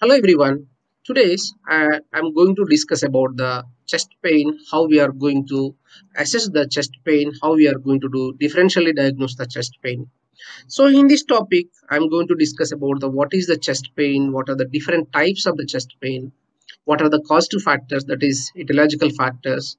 Hello everyone. I'm going to discuss about the chest pain, how we are going to assess the chest pain, how we are going to do differentially diagnose the chest pain. So in this topic, I'm going to discuss about the what is the chest pain, what are the different types of the chest pain, what are the causative factors, that is etiological factors,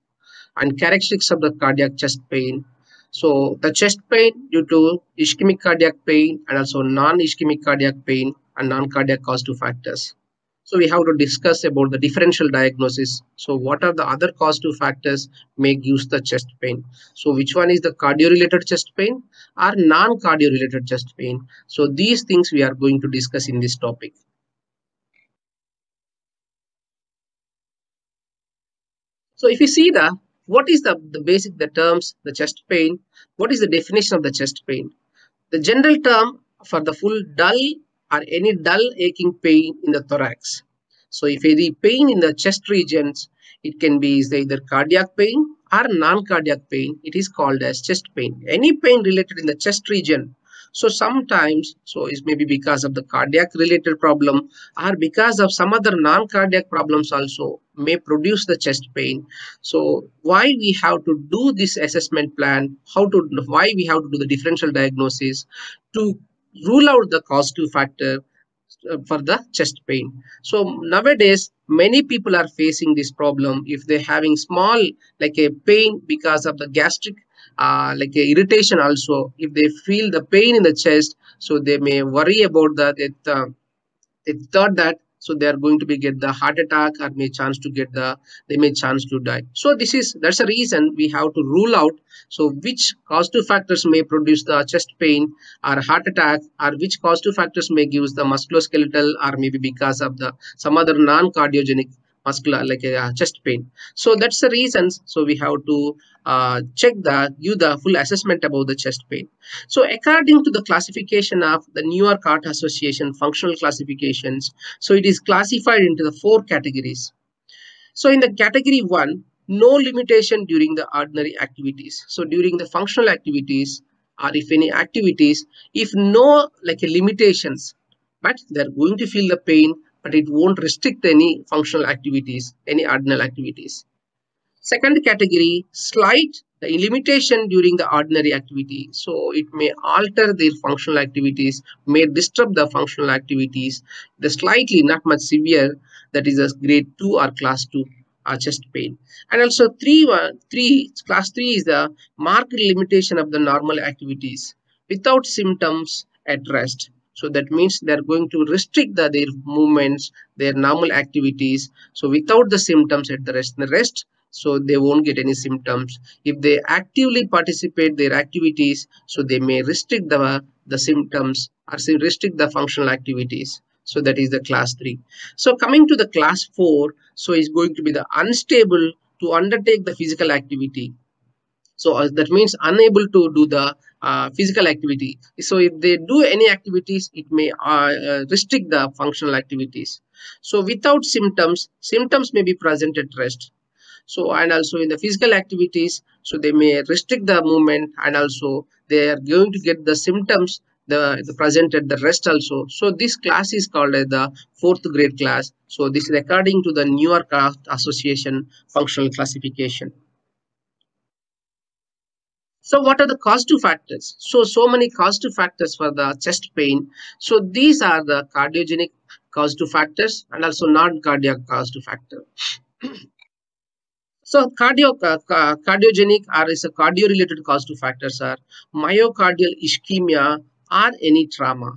and characteristics of the cardiac chest pain. So the chest pain due to ischemic cardiac pain and also non-ischemic cardiac pain and non-cardiac causative factors. So we have to discuss about the differential diagnosis. So what are the other causative factors may use the chest pain? So which one is the cardio-related chest pain or non-cardio-related chest pain? So these things we are going to discuss in this topic. So if you see what is the basic the terms the chest pain, what is the definition of the chest pain? The general term for the full dull or any dull aching pain in the thorax. So if any pain in the chest regions, it can be either cardiac pain or non-cardiac pain. It is called as chest pain. Any pain related in the chest region. So sometimes, so it's maybe because of the cardiac related problem or because of some other non-cardiac problems also may produce the chest pain. So why we have to do this assessment plan, why we have to do the differential diagnosis to rule out the causative factor for the chest pain. So nowadays many people are facing this problem if they're having small like a pain because of the gastric like a irritation also. If they feel the pain in the chest, so they may worry about that. They thought that so they are going to be get the heart attack or may chance to get they may chance to die. So that's a reason we have to rule out so which causative factors may produce the chest pain or heart attack, or which causative factors may give the musculoskeletal or maybe because of the some other non-cardiogenic muscular like a chest pain. So that's the reasons, so we have to give the full assessment about the chest pain. So according to the classification of the New York Heart Association functional classifications, so it is classified into the 4 categories. So in the category 1, no limitation during the ordinary activities. So during the functional activities or if any activities, if no like limitations, but they're going to feel the pain, but it won't restrict any functional activities, any ordinary activities. Second category, slight the limitation during the ordinary activity. So it may alter their functional activities, may disturb the functional activities. The slightly, not much severe, that is a grade 2 or class 2 chest pain. And also class 3 is the marked limitation of the normal activities without symptoms at rest. So that means they are going to restrict their movements, their normal activities. So without the symptoms at the rest, so they won't get any symptoms. If they actively participate their activities, so they may restrict the symptoms or say restrict the functional activities. So that is the class 3. So coming to the class 4, so is going to be the unstable to undertake the physical activity. So that means unable to do the physical activity. So if they do any activities, it may restrict the functional activities. So without symptoms may be present at rest. So and also in the physical activities, so they may restrict the movement and also they are going to get the symptoms the present at the rest also. So this class is called as the 4th grade class. So this is according to the New York Heart Association functional classification. So what are the causative factors? So many causative factors for the chest pain. So these are the cardiogenic causative factors and also non-cardiac causative factor. So cardiogenic or is a cardio-related causative factors are myocardial ischemia or any trauma.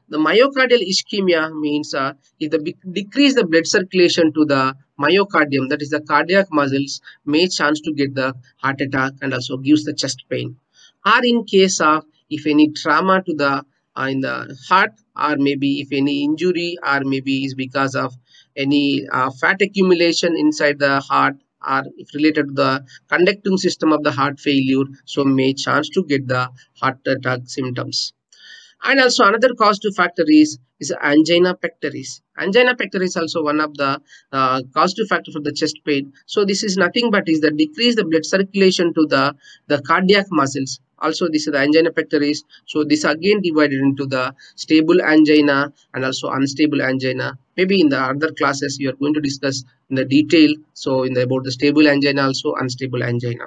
The myocardial ischemia means if decrease the blood circulation to the myocardium, that is the cardiac muscles, may chance to get the heart attack and also gives the chest pain. Or in case of if any trauma to the in the heart, or maybe if any injury, or maybe is because of any fat accumulation inside the heart, or if related to the conducting system of the heart failure, so may chance to get the heart attack symptoms. And also another causative factor is angina pectoris. Angina pectoris is also one of the causative factor for the chest pain. So this is nothing but is the decrease the blood circulation to the cardiac muscles. Also this is the angina pectoris. So this again divided into the stable angina and also unstable angina. Maybe in the other classes you are going to discuss in the detail. So in the about the stable angina, also unstable angina,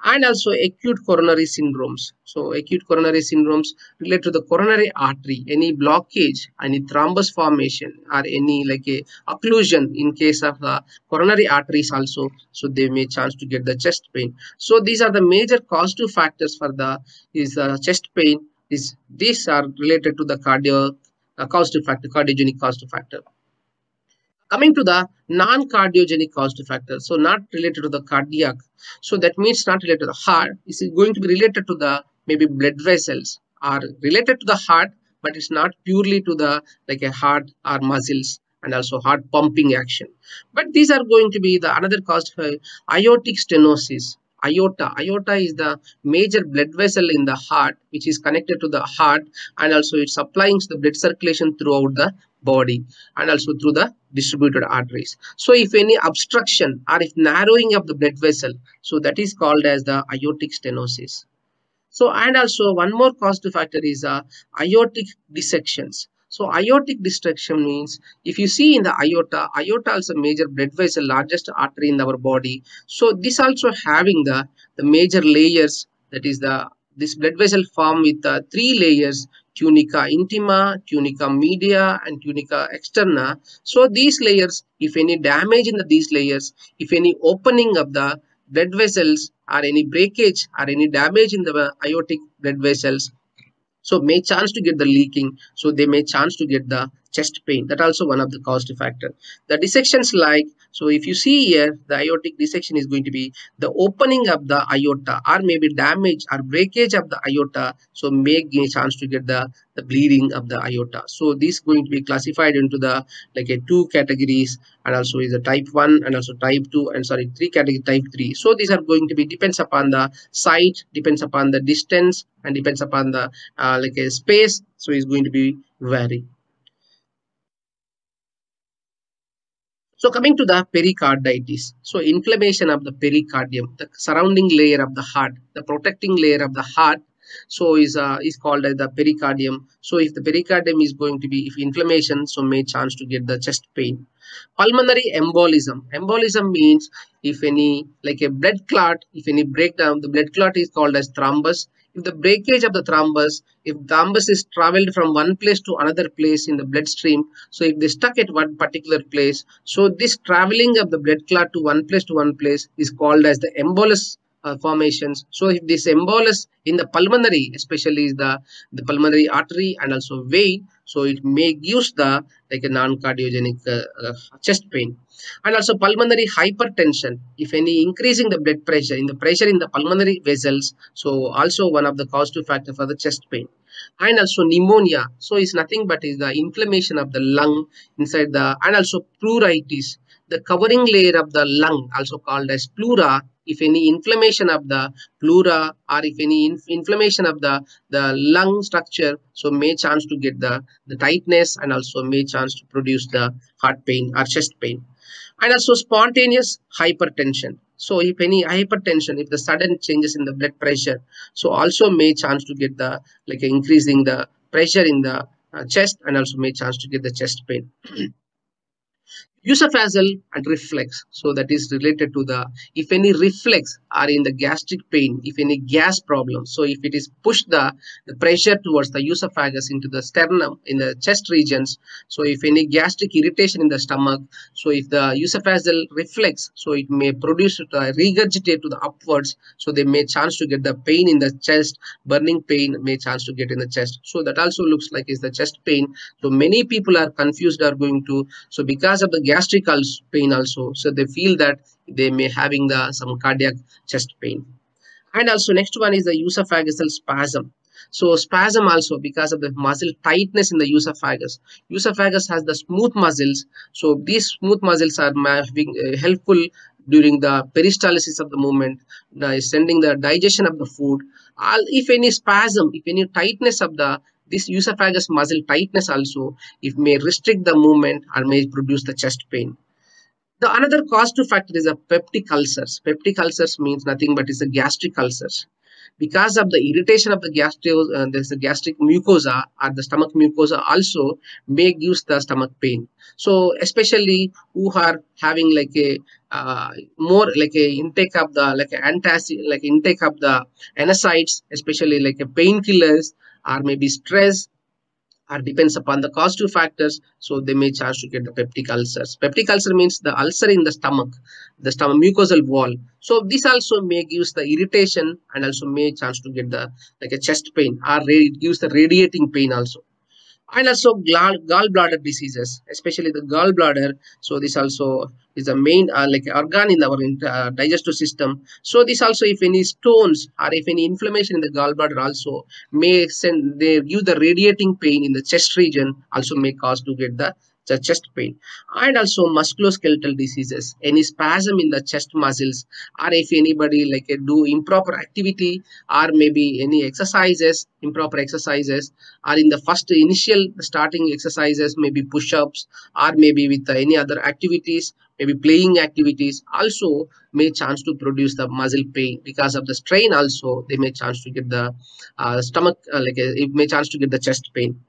and also acute coronary syndromes. So acute coronary syndromes relate to the coronary artery, any blockage, any thrombus formation, or any like a occlusion in case of the coronary arteries also. So they may chance to get the chest pain. So these are the major causative factors for the chest pain. These are related to the causative factor, cardiogenic causative factor. Coming to the non-cardiogenic causative factor, so not related to the cardiac, so that means not related to the heart. Is going to be related to the maybe blood vessels, are related to the heart, but it's not purely to the like a heart or muscles and also heart pumping action. But these are going to be the another cause for aortic stenosis. Aorta is the major blood vessel in the heart, which is connected to the heart, and also it's supplying the blood circulation throughout the body and also through the distributed arteries. So if any obstruction or if narrowing of the blood vessel, so that is called as the aortic stenosis. So and also one more causative factor is aortic dissections. So aortic dissection means if you see in the aorta is a major blood vessel, largest artery in our body. So this also having the major layers, that is this blood vessel form with three layers: tunica intima, tunica media, and tunica externa. So these layers, if any damage in these layers, if any opening of the blood vessels or any breakage or any damage in the aortic blood vessels, so may chance to get the leaking, so they may chance to get the chest pain. That also one of the causative factor. The dissections, like, so if you see here, the aortic dissection is going to be the opening of the aorta or maybe damage or breakage of the aorta, so may gain chance to get the bleeding of the aorta. So this is going to be classified into the like a two categories, and also is a type 1 and also type 2, and sorry, three category, type 3. So these are going to be depends upon the site, depends upon the distance, and depends upon the like a space, so it's going to be vary. So coming to the pericarditis, so inflammation of the pericardium, the surrounding layer of the heart, the protecting layer of the heart, so is called as the pericardium. So if the pericardium is going to be if inflammation, so may chance to get the chest pain. Pulmonary embolism. Embolism means if any like a blood clot, if any breakdown, the blood clot is called as thrombus. If the breakage of the thrombus, if thrombus is traveled from one place to another place in the bloodstream, so if they stuck at one particular place, so this traveling of the blood clot to one place is called as the embolus formations. So if this embolus in the pulmonary, especially is the pulmonary artery and also vein, so it may gives the like a non-cardiogenic chest pain. And also pulmonary hypertension, if any increasing the blood pressure in the pulmonary vessels, so also one of the causative factor for the chest pain. And also pneumonia, so it's nothing but is the inflammation of the lung inside the, and also pleuritis, the covering layer of the lung, also called as pleura. If any inflammation of the pleura or if any inflammation of the lung structure, so may chance to get the tightness and also may chance to produce the heart pain or chest pain. And also spontaneous hypertension. So if any hypertension, if the sudden changes in the blood pressure, so also may chance to get the like increasing the pressure in the chest and also may chance to get the chest pain. Esophageal and reflux, so that is related to the if any reflux are in the gastric pain, if any gas problem, so if it is pushed the pressure towards the esophagus into the sternum in the chest regions, so if any gastric irritation in the stomach, so if the esophageal reflex, so it may produce regurgitate to the upwards, so they may chance to get the pain in the chest, burning pain may chance to get in the chest. So that also looks like is the chest pain. So many people are confused, are going to, so because of the gastric pain also, so they feel that they may having the some cardiac chest pain. And also next one is the esophageal spasm. So spasm also because of the muscle tightness in the esophagus. Esophagus has the smooth muscles, so these smooth muscles are having helpful during the peristalsis of the movement, sending the digestion of the food. If any spasm, if any tightness of the this esophagus muscle tightness also, if may restrict the movement or may produce the chest pain. The another causative factor is a peptic ulcers. Peptic ulcers means nothing but is a gastric ulcers. Because of the irritation of the there's a gastric mucosa or the stomach mucosa also may gives the stomach pain. So especially who are having like a more like a intake of the like a antacid, like intake of the NSAIDs, especially like a painkillers, or maybe stress, or depends upon the causative factors, so they may chance to get the peptic ulcers. Peptic ulcer means the ulcer in the stomach mucosal wall. So this also may gives the irritation, and also may chance to get the like a chest pain, or it gives the radiating pain also. And also gallbladder diseases, especially the gallbladder. So this also is the main like organ in our digestive system. So this also, if any stones or if any inflammation in the gallbladder also may send, they give the radiating pain in the chest region, also may cause to get the chest pain. And also musculoskeletal diseases, any spasm in the chest muscles, or if anybody like do improper activity, or maybe any exercises, improper exercises, or in the first initial starting exercises, maybe push-ups, or maybe with any other activities, maybe playing activities, also may chance to produce the muscle pain because of the strain. Also they may chance to get the stomach it may chance to get the chest pain.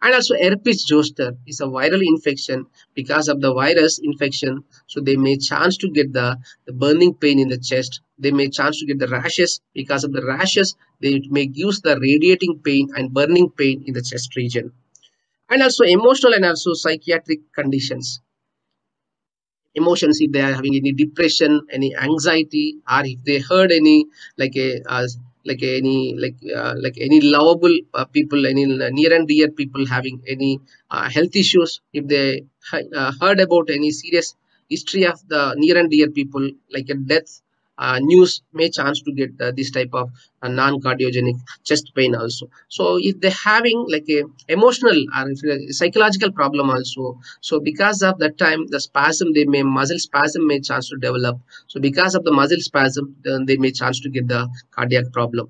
And also herpes zoster is a viral infection. Because of the virus infection, so they may chance to get the burning pain in the chest. They may chance to get the rashes. Because of the rashes, they may give the radiating pain and burning pain in the chest region. And also emotional and also psychiatric conditions, emotions, if they are having any depression, any anxiety, or if they heard any like a like any lovable people, any near and dear people having any health issues, if they heard about any serious history of the near and dear people like a death news, may chance to get this type of non-cardiogenic chest pain also. So if they're having like a emotional or if a psychological problem also, so because of that time the spasm, they may muscle spasm may chance to develop. So because of the muscle spasm, then they may chance to get the cardiac problem.